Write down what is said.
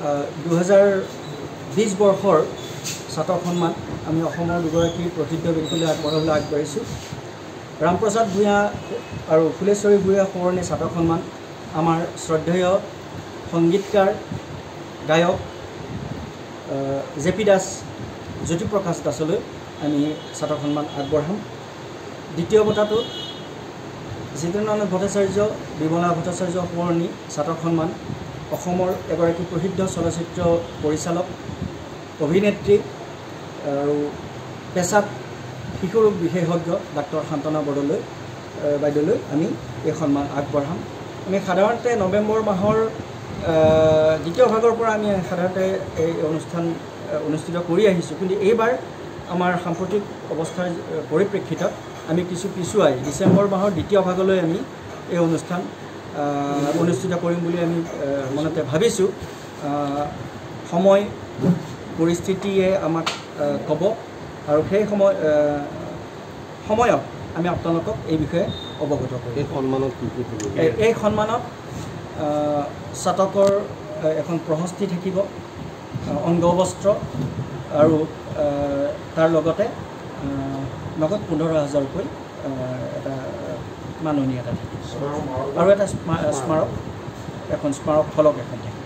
2020 বৰ্ষৰ ছাত্ৰক সন্মান আমি অসমৰ দুগৰাকী প্ৰসিদ্ধ ব্যক্তিলৈ আগবঢ়াবলৈ আগবাঢ়িছোঁ। ৰামপ্ৰসাদ ভূঞা আৰু ফুলেশ্বৰী ভূঞা সোঁৱৰণী ছাত্ৰক সন্মান আমাৰ শ্ৰদ্ধেয় সংগীতকাৰ গায়ক জে.পি. দাস জ্যোতিপ্ৰকাশ দাসলৈ আমি ছাত্ৰক সন্মান আগবঢ়াম। দ্বিতীয় বঁটাটো জিতেন্দ্ৰনাথ ভট্টাচাৰ্য বিমলা ভট্টাচাৰ্য সোঁৱৰণী ছাত্ৰক সন্মান অসমৰ এগৰাকী প্ৰসিদ্ধ চলচ্চিত্ৰ পৰিচালক অভিনেত্ৰী আৰু পেছাত শিশু ৰোগ বিশেষজ্ঞ ডাক্তৰ শান্তনা বৰদলৈ বাইদেউলৈ আমি এই সন্মান আগবঢ়াম। আমি সাধাৰণতে নৱেম্বৰ মাহৰ দ্বিতীয় ভাগৰ পৰা আমি সাধাৰণতে এই অনুষ্ঠান অনুষ্ঠিত কৰি আহিছোঁ, কিন্তু এইবাৰ আমাৰ সাম্প্ৰতিক অৱস্থাৰ পৰিপ্ৰেক্ষিতত আমি কিছু পিছুৱাই ডিচেম্বৰ মাহৰ দ্বিতীয় ভাগলৈ আমি এই অনুষ্ঠান অনুষ্ঠিত কৰিম বুলি আমি মনতে ভাবিছোঁ। সময় পৰিস্থিতিয়ে আমাক ক'ব আৰু সেই সময়ত আমি আপোনালোকক এই বিষয়ে অৱগত কৰিম। এই সন্মানত ছাতকৰ এখন প্ৰশস্তি থাকিব, অংগবস্ত্ৰ আৰু তাৰ লগতে নগদ 15,000কৈ এটা মাননি এটা থাকিব আৰু এটা স্মাৰক ফলক এখন থাকিব।